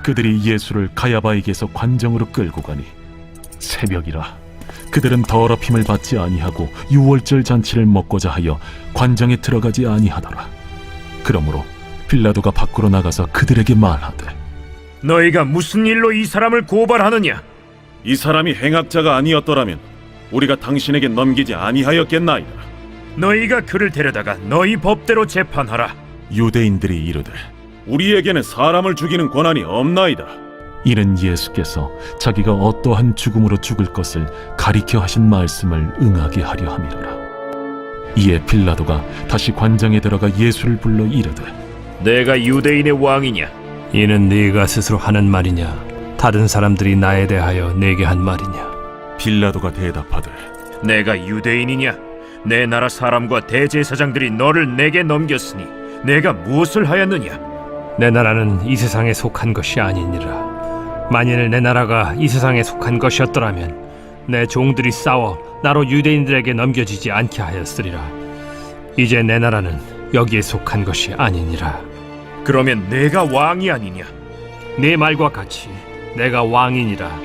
그들이 예수를 가야바에게서 관정으로 끌고 가니 새벽이라 그들은 더럽힘을 받지 아니하고 유월절 잔치를 먹고자 하여 관정에 들어가지 아니하더라. 그러므로 빌라도가 밖으로 나가서 그들에게 말하되, 너희가 무슨 일로 이 사람을 고발하느냐? 이 사람이 행악자가 아니었더라면 우리가 당신에게 넘기지 아니하였겠나이다. 너희가 그를 데려다가 너희 법대로 재판하라. 유대인들이 이르되, 우리에게는 사람을 죽이는 권한이 없나이다. 이는 예수께서 자기가 어떠한 죽음으로 죽을 것을 가리켜 하신 말씀을 응하게 하려 함이로라. 이에 빌라도가 다시 관장에 들어가 예수를 불러 이르되, 내가 유대인의 왕이냐? 이는 네가 스스로 하는 말이냐? 다른 사람들이 나에 대하여 내게 한 말이냐? 빌라도가 대답하되, 내가 유대인이냐? 내 나라 사람과 대제사장들이 너를 내게 넘겼으니 내가 무엇을 하였느냐? 내 나라는 이 세상에 속한 것이 아니니라. 만일 내 나라가 이 세상에 속한 것이었더라면 내 종들이 싸워 나로 유대인들에게 넘겨지지 않게 하였으리라. 이제 내 나라는 여기에 속한 것이 아니니라. 그러면 내가 왕이 아니냐? 네 말과 같이 내가 왕이니라.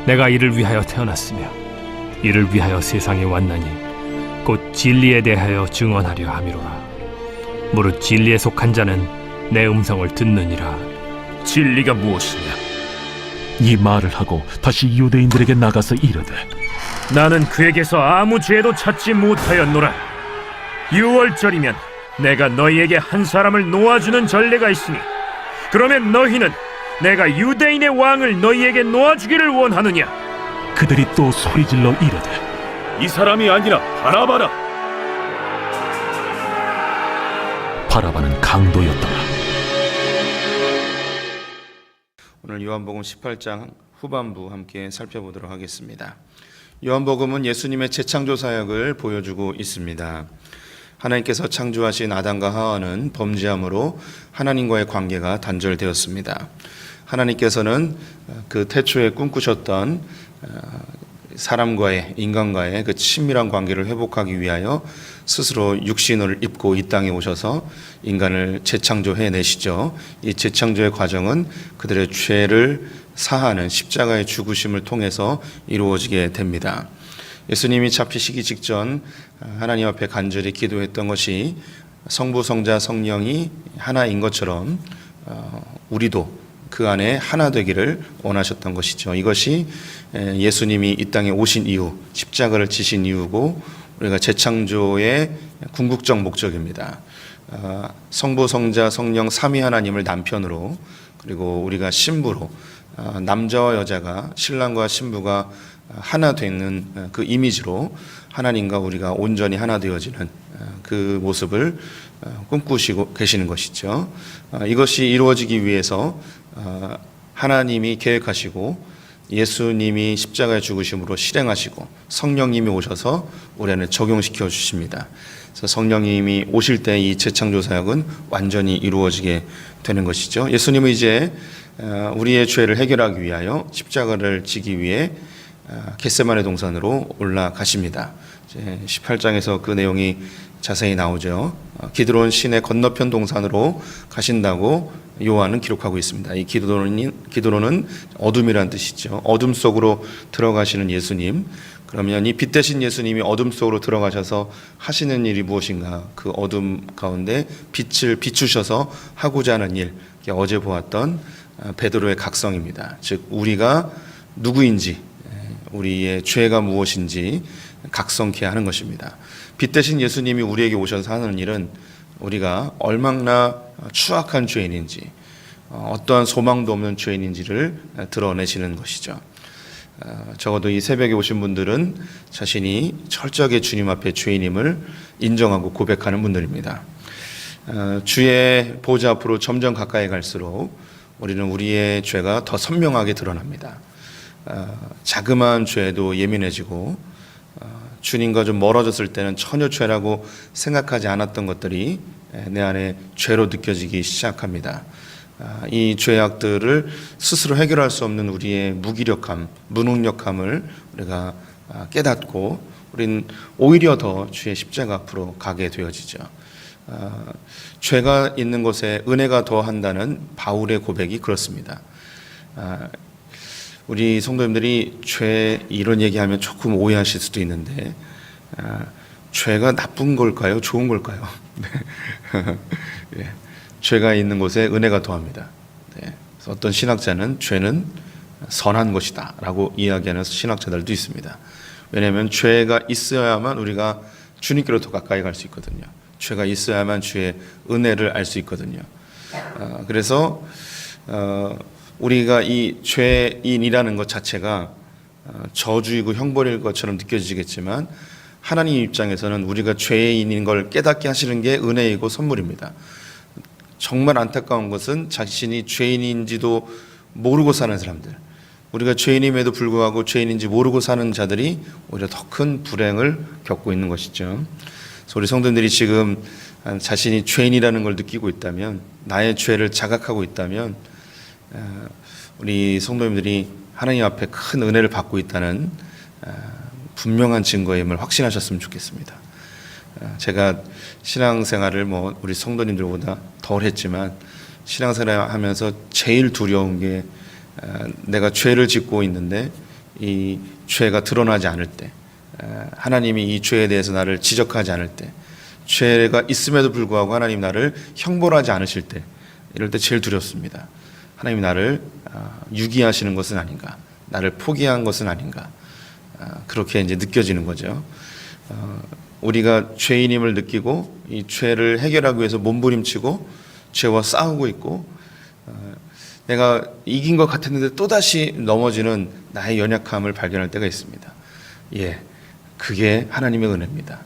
내가 이를 위하여 태어났으며 이를 위하여 세상에 왔나니 곧 진리에 대하여 증언하려 함이로라. 무릇 진리에 속한 자는 내 음성을 듣느니라. 진리가 무엇이냐? 이 말을 하고 다시 유대인들에게 나가서 이르되, 나는 그에게서 아무 죄도 찾지 못하였노라. 유월절이면 내가 너희에게 한 사람을 놓아주는 전례가 있으니 그러면 너희는 내가 유대인의 왕을 너희에게 놓아주기를 원하느냐? 그들이 또 소리질러 이르되, 이 사람이 아니라 바라바라. 바라바는 강도였더라. 오늘 요한복음 18장 후반부 함께 살펴보도록 하겠습니다. 요한복음은 예수님의 재창조 사역을 보여주고 있습니다. 하나님께서 창조하신 아담과 하와는 범죄함으로 하나님과의 관계가 단절되었습니다. 하나님께서는 그 태초에 꿈꾸셨던 사람과의, 인간과의 그 친밀한 관계를 회복하기 위하여 스스로 육신을 입고 이 땅에 오셔서 인간을 재창조해 내시죠. 이 재창조의 과정은 그들의 죄를 사하는 십자가의 죽으심을 통해서 이루어지게 됩니다. 예수님이 잡히시기 직전 하나님 앞에 간절히 기도했던 것이 성부, 성자, 성령이 하나인 것처럼 우리도 그 안에 하나 되기를 원하셨던 것이죠. 이것이 예수님이 이 땅에 오신 이유, 십자가를 지신 이유고 우리가 재창조의 궁극적 목적입니다. 성부, 성자, 성령 삼위 하나님을 남편으로, 그리고 우리가 신부로, 남자와 여자가, 신랑과 신부가 하나 되는 그 이미지로 하나님과 우리가 온전히 하나 되어지는 그 모습을 꿈꾸시고 계시는 것이죠. 이것이 이루어지기 위해서 하나님이 계획하시고 예수님이 십자가에 죽으심으로 실행하시고 성령님이 오셔서 우리 안에 적용시켜 주십니다. 그래서 성령님이 오실 때 이 재창조 사역은 완전히 이루어지게 되는 것이죠. 예수님은 이제 우리의 죄를 해결하기 위하여 십자가를 지기 위해 겟세마네 동산으로 올라가십니다. 18장에서 그 내용이 자세히 나오죠. 기드론 시내 건너편 동산으로 가신다고 요한은 기록하고 있습니다. 이 기드론은 어둠이란 뜻이죠. 어둠 속으로 들어가시는 예수님. 그러면 이 빛 대신 예수님이 어둠 속으로 들어가셔서 하시는 일이 무엇인가? 그 어둠 가운데 빛을 비추셔서 하고자 하는 일, 어제 보았던 베드로의 각성입니다. 즉 우리가 누구인지, 우리의 죄가 무엇인지 각성케 하는 것입니다. 빛 대신 예수님이 우리에게 오셔서 하는 일은 우리가 얼마나 추악한 죄인인지, 어떠한 소망도 없는 죄인인지를 드러내시는 것이죠. 적어도 이 새벽에 오신 분들은 자신이 철저하게 주님 앞에 죄인임을 인정하고 고백하는 분들입니다. 주의 보좌 앞으로 점점 가까이 갈수록 우리는 우리의 죄가 더 선명하게 드러납니다. 자그마한 죄에도 예민해지고 주님과 좀 멀어졌을 때는 전혀 죄라고 생각하지 않았던 것들이 내 안에 죄로 느껴지기 시작합니다. 이 죄악들을 스스로 해결할 수 없는 우리의 무기력함, 무능력함을 우리가 깨닫고 우리는 오히려 더 주의 십자가 앞으로 가게 되어지죠. 죄가 있는 곳에 은혜가 더한다는 바울의 고백이 그렇습니다. 우리 성도님들이 죄 이런 얘기하면 조금 오해하실 수도 있는데 죄가 나쁜 걸까요? 좋은 걸까요? 네. 예. 죄가 있는 곳에 은혜가 더합니다. 네. 그래서 어떤 신학자는 죄는 선한 것이다 라고 이야기하는 신학자들도 있습니다. 왜냐하면 죄가 있어야만 우리가 주님께로 더 가까이 갈 수 있거든요. 죄가 있어야만 주의 은혜를 알 수 있거든요. 그래서 우리가 이 죄인이라는 것 자체가 저주이고 형벌일 것처럼 느껴지겠지만 하나님 입장에서는 우리가 죄인인 걸 깨닫게 하시는 게 은혜이고 선물입니다. 정말 안타까운 것은 자신이 죄인인지도 모르고 사는 사람들, 우리가 죄인임에도 불구하고 죄인인지 모르고 사는 자들이 오히려 더 큰 불행을 겪고 있는 것이죠. 그래서 우리 성도들이 지금 자신이 죄인이라는 걸 느끼고 있다면, 나의 죄를 자각하고 있다면 우리 성도님들이 하나님 앞에 큰 은혜를 받고 있다는 분명한 증거임을 확신하셨으면 좋겠습니다. 제가 신앙생활을 우리 성도님들보다 덜 했지만 신앙생활 하면서 제일 두려운 게 내가 죄를 짓고 있는데 이 죄가 드러나지 않을 때, 하나님이 이 죄에 대해서 나를 지적하지 않을 때, 죄가 있음에도 불구하고 하나님 나를 형벌하지 않으실 때, 이럴 때 제일 두렵습니다. 하나님이 나를 유기하시는 것은 아닌가, 나를 포기한 것은 아닌가, 그렇게 이제 느껴지는 거죠. 우리가 죄인임을 느끼고 이 죄를 해결하기 위해서 몸부림치고 죄와 싸우고 있고, 내가 이긴 것 같았는데 또다시 넘어지는 나의 연약함을 발견할 때가 있습니다. 그게 하나님의 은혜입니다.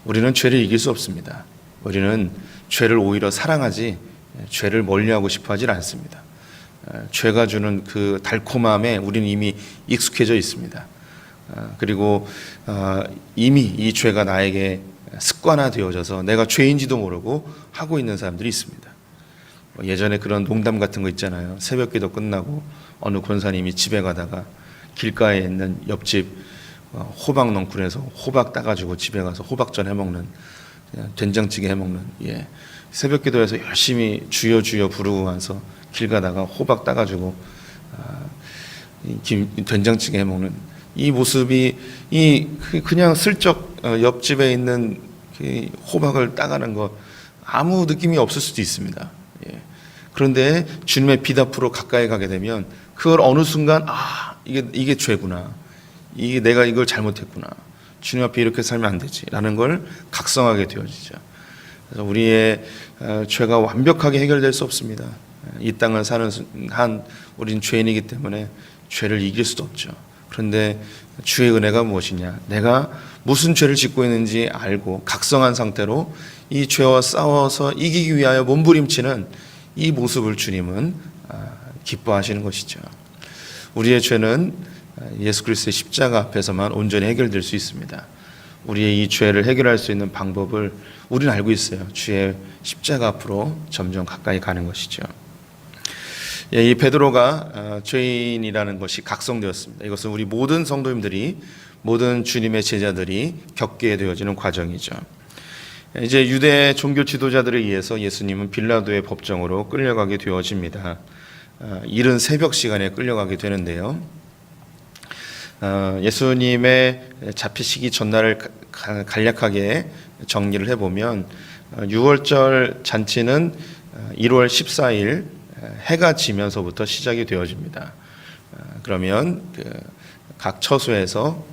우리는 죄를 이길 수 없습니다. 우리는 죄를 오히려 사랑하지 죄를 멀리하고 싶어 하질 않습니다. 죄가 주는 그 달콤함에 우리는 이미 익숙해져 있습니다. 그리고 이미 이 죄가 나에게 습관화되어져서 내가 죄인지도 모르고 하고 있는 사람들이 있습니다. 예전에 그런 농담 같은 거 있잖아요. 새벽기도 끝나고 어느 권사님이 집에 가다가 길가에 있는 옆집 호박 넝쿨에서 호박 따가지고 집에 가서 호박전 해먹는, 된장찌개 해먹는, 새벽기도에서 열심히 주여 주여 부르고 와서 길 가다가 호박 따가지고 된장찌개 해먹는 이 모습이 그냥 슬쩍 옆집에 있는 호박을 따가는 것 아무 느낌이 없을 수도 있습니다. 그런데 주님의 빛 앞으로 가까이 가게 되면 그걸 어느 순간 이게 죄구나, 이게 내가 이걸 잘못했구나, 주님 앞에 이렇게 살면 안 되지라는 걸 각성하게 되어지죠. 그래서 우리의 죄가 완벽하게 해결될 수 없습니다. 이 땅을 사는 한 우리는 죄인이기 때문에 죄를 이길 수도 없죠. 그런데 주의 은혜가 무엇이냐? 내가 무슨 죄를 짓고 있는지 알고 각성한 상태로 이 죄와 싸워서 이기기 위하여 몸부림치는 이 모습을 주님은 기뻐하시는 것이죠. 우리의 죄는 예수 그리스도의 십자가 앞에서만 온전히 해결될 수 있습니다. 우리의 이 죄를 해결할 수 있는 방법을 우리는 알고 있어요. 주의 십자가 앞으로 점점 가까이 가는 것이죠. 이 베드로가 죄인이라는 것이 각성되었습니다. 이것은 우리 모든 성도님들이, 모든 주님의 제자들이 겪게 되어지는 과정이죠. 이제 유대 종교 지도자들에 의해서 예수님은 빌라도의 법정으로 끌려가게 되어집니다. 이른 새벽 시간에 끌려가게 되는데요. 예수님의 잡히시기 전날을 간략하게 정리를 해보면 6월절 잔치는 1월 14일 해가 지면서부터 시작이 되어집니다. 그러면 각 처소에서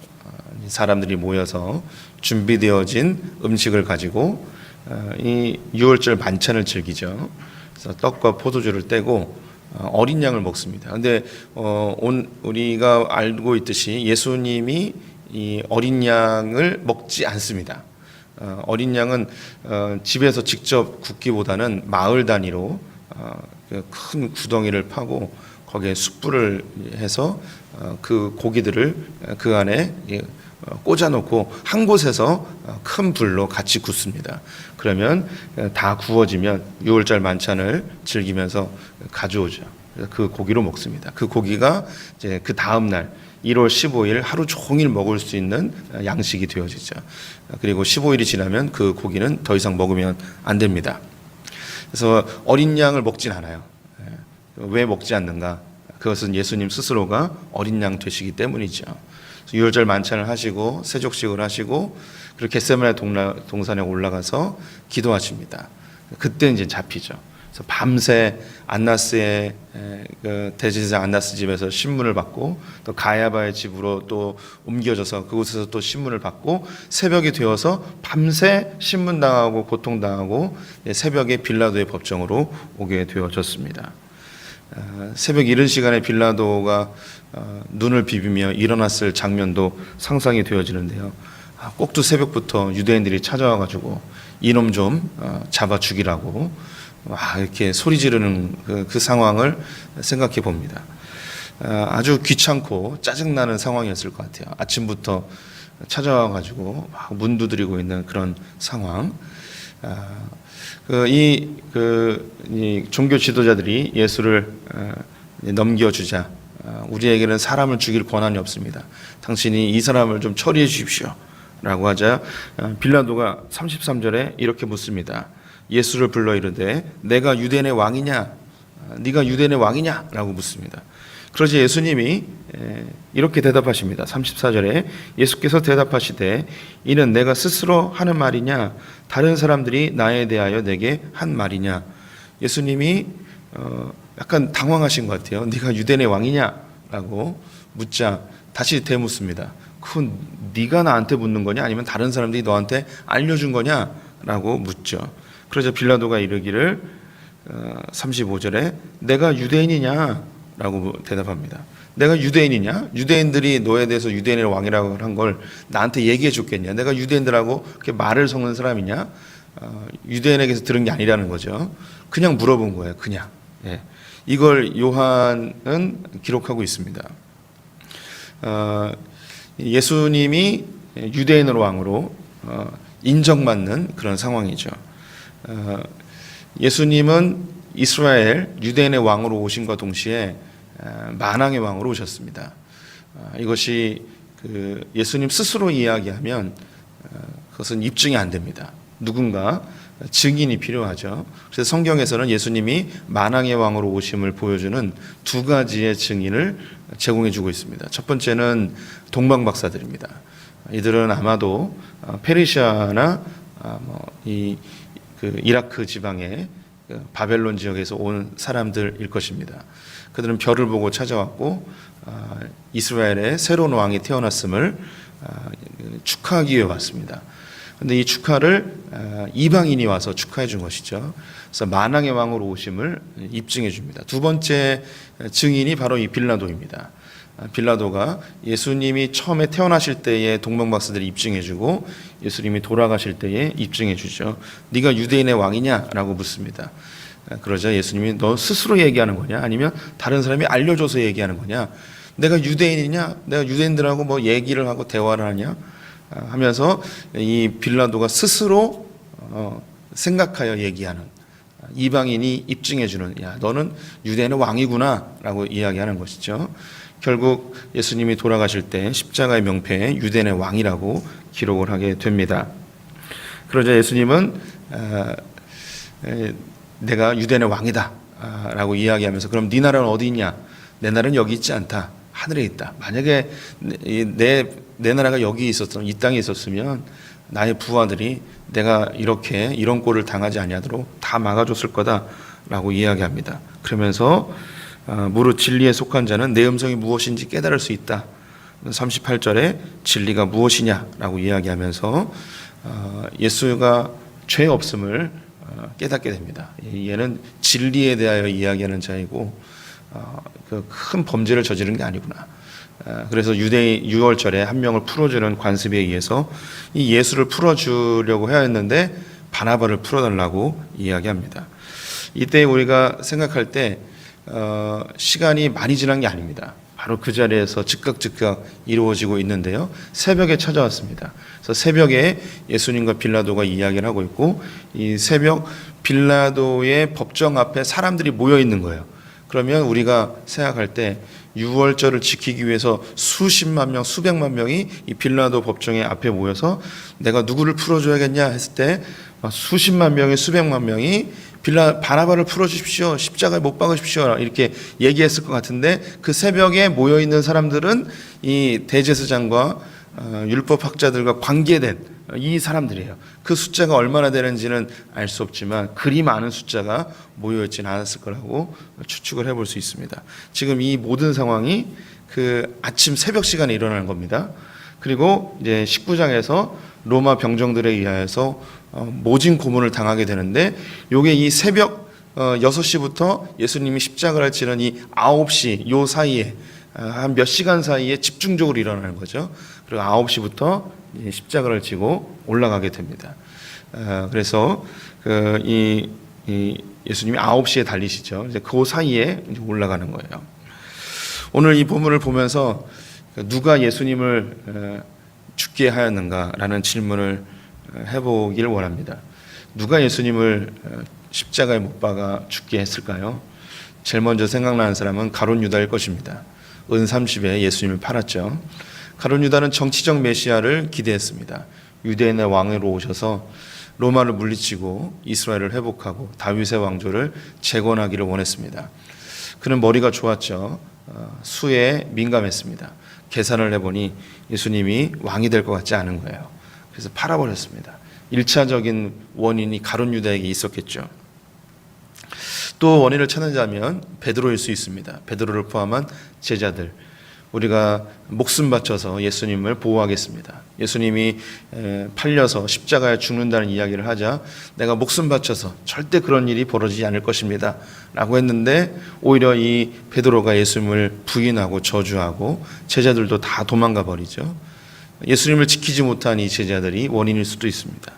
사람들이 모여서 준비되어진 음식을 가지고 이 6월절 만찬을 즐기죠. 그래서 떡과 포도주를 떼고 어린 양을 먹습니다. 그런데 우리가 알고 있듯이 예수님이 이 어린 양을 먹지 않습니다. 어린 양은 집에서 직접 굽기보다는 마을 단위로 큰 구덩이를 파고 거기에 숯불을 해서 그 고기들을 그 안에 꽂아놓고 한 곳에서 큰 불로 같이 굽습니다. 그러면 다 구워지면 6월절 만찬을 즐기면서 가져오죠. 그래서 그 고기로 먹습니다. 그 고기가 이제 그 다음 날 1월 15일 하루 종일 먹을 수 있는 양식이 되어지죠. 그리고 15일이 지나면 그 고기는 더 이상 먹으면 안 됩니다. 그래서 어린 양을 먹진 않아요. 왜 먹지 않는가? 그것은 예수님 스스로가 어린 양 되시기 때문이죠. 유월절 만찬을 하시고 세족식을 하시고 그리고 겟세마네 동산에 올라가서 기도하십니다. 그때 이제 잡히죠. 그래서 밤새 안나스의 그 대제사장 안나스 집에서 신문을 받고 또 가야바의 집으로 또 옮겨져서 그곳에서 또 신문을 받고 새벽이 되어서 밤새 신문당하고 고통당하고 새벽에 빌라도의 법정으로 오게 되어졌습니다. 새벽 이른 시간에 빌라도가 눈을 비비며 일어났을 장면도 상상이 되어지는데요. 꼭두 새벽부터 유대인들이 찾아와가지고 이놈 좀 잡아 죽이라고 이렇게 소리 지르는 그 상황을 생각해 봅니다. 아주 귀찮고 짜증나는 상황이었을 것 같아요. 아침부터 찾아와가지고 막 문 두드리고 있는 그런 상황. 이 종교 지도자들이 예수를 넘겨주자 우리에게는 사람을 죽일 권한이 없습니다. 당신이 이 사람을 좀 처리해 주십시오 라고 하자 빌라도가 33절에 이렇게 묻습니다. 예수를 불러 이르되 내가 유대인의 왕이냐? 네가 유대인의 왕이냐? 라고 묻습니다. 그러자 예수님이 이렇게 대답하십니다. 34절에 예수께서 대답하시되 이는 내가 스스로 하는 말이냐 다른 사람들이 나에 대하여 내게 한 말이냐. 예수님이 약간 당황하신 것 같아요. 네가 유대인의 왕이냐라고 묻자 다시 되묻습니다. 그건 네가 나한테 묻는 거냐 아니면 다른 사람들이 너한테 알려준 거냐라고 묻죠. 그러자 빌라도가 이르기를 35절에 내가 유대인이냐 라고 대답합니다. 내가 유대인이냐? 유대인들이 너에 대해서 유대인의 왕이라고 한 걸 나한테 얘기해 줬겠냐? 내가 유대인들하고 그렇게 말을 섞는 사람이냐? 유대인에게서 들은 게 아니라는 거죠. 그냥 물어본 거예요. 그냥. 예. 이걸 요한은 기록하고 있습니다. 예수님이 유대인의 왕으로 인정받는 그런 상황이죠. 예수님은 이스라엘 유대인의 왕으로 오신과 동시에 만왕의 왕으로 오셨습니다. 이것이 예수님 스스로 이야기하면 그것은 입증이 안 됩니다. 누군가 증인이 필요하죠. 그래서 성경에서는 예수님이 만왕의 왕으로 오심을 보여주는 두 가지의 증인을 제공해 주고 있습니다. 첫 번째는 동방박사들입니다. 이들은 아마도 페르시아나 이라크 지방의 바벨론 지역에서 온 사람들일 것입니다. 그들은 별을 보고 찾아왔고 이스라엘의 새로운 왕이 태어났음을 축하하기 위해 왔습니다. 그런데 이 축하를 이방인이 와서 축하해 준 것이죠. 그래서 만왕의 왕으로 오심을 입증해 줍니다. 두 번째 증인이 바로 이 빌라도입니다. 빌라도가 예수님이 처음에 태어나실 때에 동방박사들이 입증해주고 예수님이 돌아가실 때에 입증해주죠. 네가 유대인의 왕이냐라고 묻습니다. 그러자 예수님이 너 스스로 얘기하는 거냐 아니면 다른 사람이 알려줘서 얘기하는 거냐? 내가 유대인이냐? 내가 유대인들하고 뭐 얘기를 하고 대화를 하냐? 하면서 이 빌라도가 스스로 생각하여 얘기하는 이방인이 입증해주는 야 너는 유대인의 왕이구나라고 이야기하는 것이죠. 결국 예수님이 돌아가실 때 십자가의 명패에 유대인의 왕이라고 기록을 하게 됩니다. 그러자 예수님은 내가 유대인의 왕이다 라고 이야기하면서 그럼 네 나라는 어디 있냐? 내 나라는 여기 있지 않다. 하늘에 있다. 만약에 내 나라가 여기 있었으면 이 땅에 있었으면 나의 부하들이 내가 이런 꼴을 당하지 아니하도록 다 막아줬을 거다라고 이야기합니다. 그러면서 무릇 진리에 속한 자는 내 음성이 무엇인지 깨달을 수 있다. 38절에 진리가 무엇이냐라고 이야기하면서 예수가 죄 없음을 깨닫게 됩니다. 얘는 진리에 대하여 이야기하는 자이고 그 큰 범죄를 저지른 게 아니구나. 그래서 유월절에 한 명을 풀어주는 관습에 의해서 이 예수를 풀어주려고 해야 했는데 바나바를 풀어달라고 이야기합니다. 이때 우리가 생각할 때 시간이 많이 지난 게 아닙니다. 바로 그 자리에서 즉각 이루어지고 있는데요. 새벽에 찾아왔습니다. 그래서 새벽에 예수님과 빌라도가 이야기를 하고 있고 이 새벽 빌라도의 법정 앞에 사람들이 모여 있는 거예요. 그러면 우리가 생각할 때 유월절을 지키기 위해서 수십만 명, 수백만 명이 이 빌라도 법정의 앞에 모여서 내가 누구를 풀어줘야겠냐 했을 때 수십만 명이 수백만 명이 바나바를 풀어주십시오. 십자가에 못 박으십시오. 이렇게 얘기했을 것 같은데 그 새벽에 모여있는 사람들은 이 대제사장과 율법학자들과 관계된 이 사람들이에요. 그 숫자가 얼마나 되는지는 알 수 없지만 그리 많은 숫자가 모여있지는 않았을 거라고 추측을 해볼 수 있습니다. 지금 이 모든 상황이 그 아침 새벽 시간에 일어나는 겁니다. 그리고 이제 19장에서 로마 병정들에 의하여서 모진 고문을 당하게 되는데 요게 이 새벽 6시부터 예수님이 십자가를 치는 이 9시 요 사이에 한 몇 시간 사이에 집중적으로 일어나는 거죠. 그리고 9시부터 십자가를 지고 올라가게 됩니다. 그래서 이 예수님이 9시에 달리시죠. 이제 그 사이에 이제 올라가는 거예요. 오늘 이 본문을 보면서 누가 예수님을 죽게 하였는가라는 질문을 해보길 원합니다. 누가 예수님을 십자가에 못 박아 죽게 했을까요? 제일 먼저 생각나는 사람은 가룟 유다일 것입니다. 은 30에 예수님을 팔았죠. 가룟 유다는 정치적 메시아를 기대했습니다. 유대인의 왕으로 오셔서 로마를 물리치고 이스라엘을 회복하고 다윗의 왕조를 재건하기를 원했습니다. 그는 머리가 좋았죠. 수에 민감했습니다. 계산을 해보니 예수님이 왕이 될 것 같지 않은 거예요. 그래서 팔아버렸습니다. 1차적인 원인이 가룟 유다에게 있었겠죠. 또 원인을 찾는다면 베드로일 수 있습니다. 베드로를 포함한 제자들, 우리가 목숨 바쳐서 예수님을 보호하겠습니다. 예수님이 팔려서 십자가에 죽는다는 이야기를 하자 내가 목숨 바쳐서 절대 그런 일이 벌어지지 않을 것입니다 라고 했는데 오히려 이 베드로가 예수님을 부인하고 저주하고 제자들도 다 도망가 버리죠. 예수님을 지키지 못한 이 제자들이 원인일 수도 있습니다.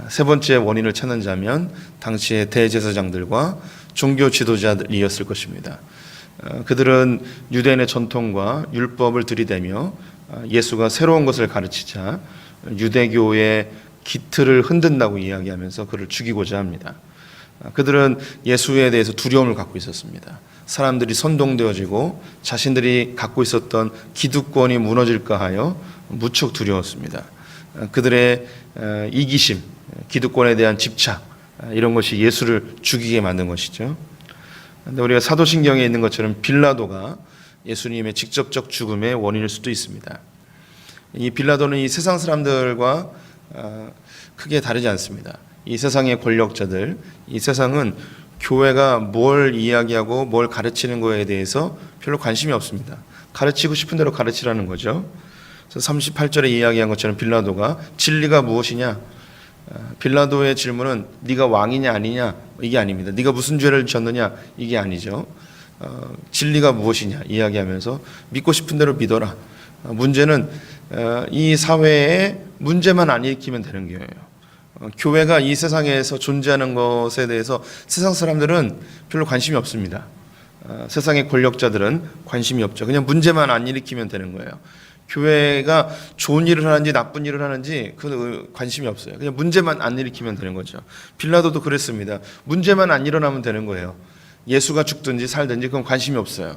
세 번째 원인을 찾는 자면 당시의 대제사장들과 종교 지도자들이었을 것입니다. 그들은 유대인의 전통과 율법을 들이대며 예수가 새로운 것을 가르치자 유대교의 기틀을 흔든다고 이야기하면서 그를 죽이고자 합니다. 그들은 예수에 대해서 두려움을 갖고 있었습니다. 사람들이 선동되어지고 자신들이 갖고 있었던 기득권이 무너질까 하여 무척 두려웠습니다. 그들의 이기심, 기득권에 대한 집착, 이런 것이 예수를 죽이게 만든 것이죠. 그런데 우리가 사도신경에 있는 것처럼 빌라도가 예수님의 직접적 죽음의 원인일 수도 있습니다. 이 빌라도는 이 세상 사람들과 크게 다르지 않습니다. 이 세상의 권력자들, 이 세상은 교회가 뭘 이야기하고 뭘 가르치는 거에 대해서 별로 관심이 없습니다. 가르치고 싶은 대로 가르치라는 거죠. 그래서 38절에 이야기한 것처럼 빌라도가 진리가 무엇이냐? 빌라도의 질문은 네가 왕이냐 아니냐 이게 아닙니다. 네가 무슨 죄를 졌느냐 이게 아니죠. 진리가 무엇이냐 이야기하면서 믿고 싶은 대로 믿어라. 문제는 이 사회에 문제만 안 일으키면 되는 거예요. 교회가 이 세상에서 존재하는 것에 대해서 세상 사람들은 별로 관심이 없습니다. 세상의 권력자들은 관심이 없죠. 그냥 문제만 안 일으키면 되는 거예요. 교회가 좋은 일을 하는지 나쁜 일을 하는지 그 관심이 없어요. 그냥 문제만 안 일으키면 되는 거죠. 빌라도도 그랬습니다. 문제만 안 일어나면 되는 거예요. 예수가 죽든지 살든지 그건 관심이 없어요.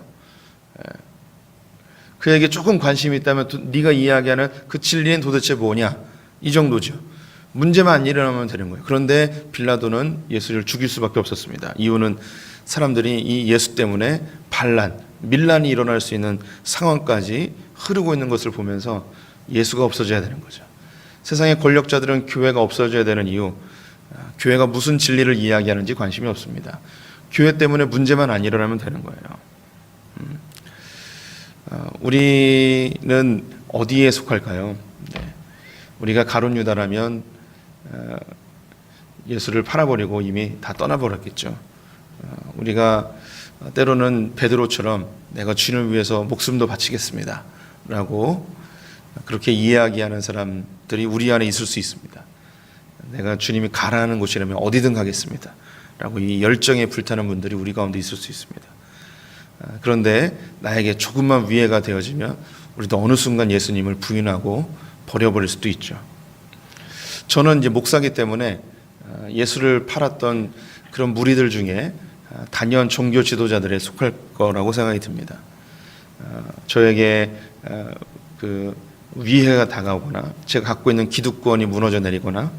그에게 조금 관심이 있다면 네가 이야기하는 그 진리는 도대체 뭐냐? 이 정도죠. 문제만 안 일어나면 되는 거예요. 그런데 빌라도는 예수를 죽일 수밖에 없었습니다. 이유는 사람들이 이 예수 때문에 반란, 밀란이 일어날 수 있는 상황까지 흐르고 있는 것을 보면서 예수가 없어져야 되는 거죠. 세상의 권력자들은 교회가 없어져야 되는 이유, 교회가 무슨 진리를 이야기하는지 관심이 없습니다. 교회 때문에 문제만 안 일어나면 되는 거예요. 우리는 어디에 속할까요? 네. 우리가 가룟 유다라면 예수를 팔아버리고 이미 다 떠나버렸겠죠. 우리가 때로는 베드로처럼 내가 주님을 위해서 목숨도 바치겠습니다 라고 그렇게 이야기하는 사람들이 우리 안에 있을 수 있습니다. 내가 주님이 가라는 곳이라면 어디든 가겠습니다 라고 이 열정에 불타는 분들이 우리 가운데 있을 수 있습니다. 그런데 나에게 조금만 위해가 되어지면 우리도 어느 순간 예수님을 부인하고 버려버릴 수도 있죠. 저는 이제 목사기 때문에 예수를 팔았던 그런 무리들 중에 단연 종교 지도자들에 속할 거라고 생각이 듭니다. 저에게 그 위해가 다가오거나 제가 갖고 있는 기득권이 무너져 내리거나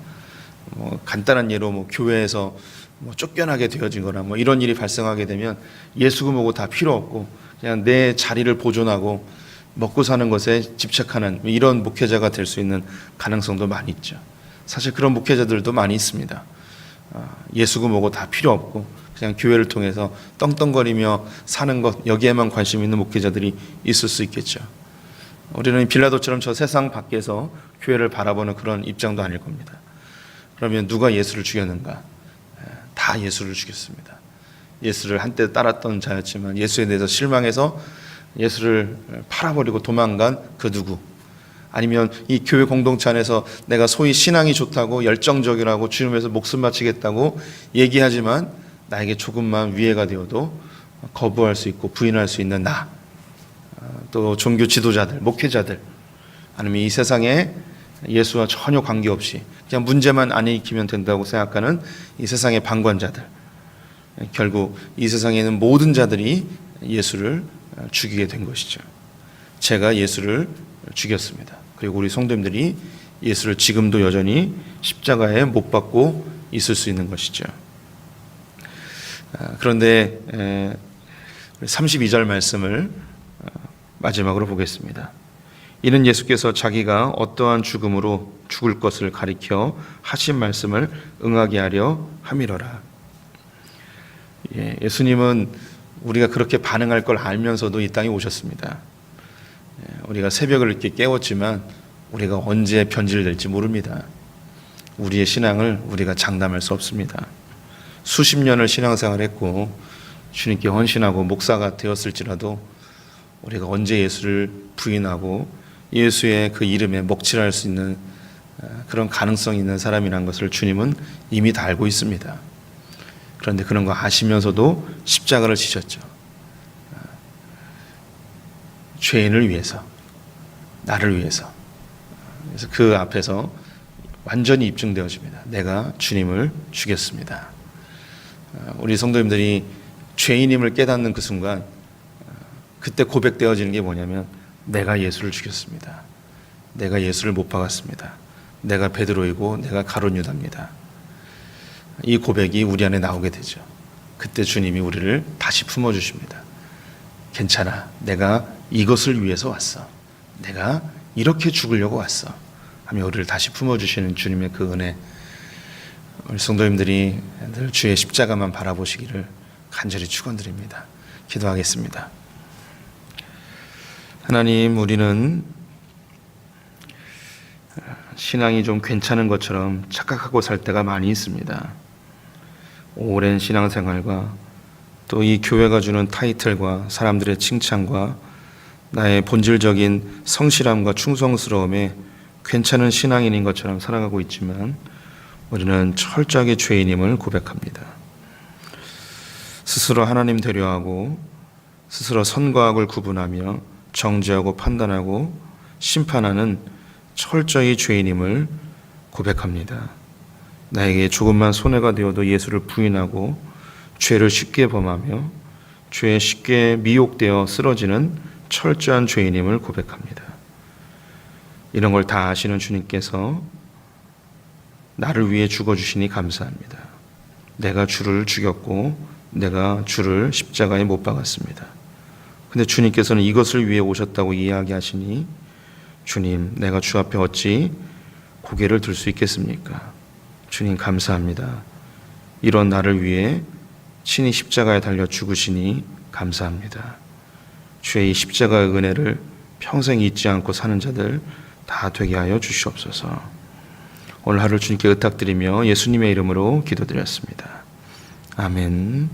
간단한 예로 교회에서 뭐 쫓겨나게 되어지거나 뭐 이런 일이 발생하게 되면 예수고 뭐고 다 필요 없고 그냥 내 자리를 보존하고 먹고 사는 것에 집착하는 이런 목회자가 될 수 있는 가능성도 많이 있죠. 사실 그런 목회자들도 많이 있습니다. 예수고 뭐고 다 필요 없고 그냥 교회를 통해서 떵떵거리며 사는 것 여기에만 관심 있는 목회자들이 있을 수 있겠죠. 우리는 빌라도처럼 저 세상 밖에서 교회를 바라보는 그런 입장도 아닐 겁니다. 그러면 누가 예수를 죽였는가? 다 예수를 죽였습니다. 예수를 한때 따랐던 자였지만 예수에 대해서 실망해서 예수를 팔아버리고 도망간 그 누구, 아니면 이 교회 공동체 안에서 내가 소위 신앙이 좋다고 열정적이라고 주님 위해서 목숨 바치겠다고 얘기하지만 나에게 조금만 위해가 되어도 거부할 수 있고 부인할 수 있는 나, 또 종교 지도자들, 목회자들, 아니면 이 세상에 예수와 전혀 관계없이 그냥 문제만 안 일으키면 된다고 생각하는 이 세상의 방관자들, 결국 이 세상에 있는 모든 자들이 예수를 죽이게 된 것이죠. 제가 예수를 죽였습니다. 그리고 우리 성도님들이 예수를 지금도 여전히 십자가에 못 박고 있을 수 있는 것이죠. 그런데 32절 말씀을 마지막으로 보겠습니다. 이는 예수께서 자기가 어떠한 죽음으로 죽을 것을 가리켜 하신 말씀을 응하게 하려 함이로라. 예수님은 우리가 그렇게 반응할 걸 알면서도 이 땅에 오셨습니다. 우리가 새벽을 이렇게 깨웠지만 우리가 언제 변질될지 모릅니다. 우리의 신앙을 우리가 장담할 수 없습니다. 수십 년을 신앙생활했고 주님께 헌신하고 목사가 되었을지라도 우리가 언제 예수를 부인하고 예수의 그 이름에 먹칠할 수 있는 그런 가능성이 있는 사람이라는 것을 주님은 이미 다 알고 있습니다. 그런데 그런 거 아시면서도 십자가를 지셨죠. 죄인을 위해서, 나를 위해서. 그래서 그 앞에서 완전히 입증되어집니다. 내가 주님을 죽였습니다. 우리 성도님들이 죄인임을 깨닫는 그 순간 그때 고백되어지는 게 뭐냐면 내가 예수를 죽였습니다. 내가 예수를 못 박았습니다. 내가 베드로이고 내가 가룟 유다입니다. 이 고백이 우리 안에 나오게 되죠. 그때 주님이 우리를 다시 품어주십니다. 괜찮아. 내가 이것을 위해서 왔어. 내가 이렇게 죽으려고 왔어. 하며 우리를 다시 품어주시는 주님의 그 은혜, 우리 성도님들이 늘 주의 십자가만 바라보시기를 간절히 축원드립니다. 기도하겠습니다. 하나님, 우리는 신앙이 좀 괜찮은 것처럼 착각하고 살 때가 많이 있습니다. 오랜 신앙생활과 또 이 교회가 주는 타이틀과 사람들의 칭찬과 나의 본질적인 성실함과 충성스러움에 괜찮은 신앙인인 것처럼 살아가고 있지만 우리는 철저하게 죄인임을 고백합니다. 스스로 하나님 되려하고 스스로 선과 악을 구분하며 정죄하고 판단하고 심판하는 철저히 죄인임을 고백합니다. 나에게 조금만 손해가 되어도 예수를 부인하고 죄를 쉽게 범하며 죄에 쉽게 미혹되어 쓰러지는 철저한 죄인임을 고백합니다. 이런 걸 다 아시는 주님께서 나를 위해 죽어주시니 감사합니다. 내가 주를 죽였고 내가 주를 십자가에 못 박았습니다. 근데 주님께서는 이것을 위해 오셨다고 이야기하시니 주님, 내가 주 앞에 어찌 고개를 들 수 있겠습니까? 주님 감사합니다. 이런 나를 위해 친히 십자가에 달려 죽으시니 감사합니다. 주의 이 십자가의 은혜를 평생 잊지 않고 사는 자들 다 되게 하여 주시옵소서. 오늘 하루 주님께 의탁드리며 예수님의 이름으로 기도드렸습니다. 아멘.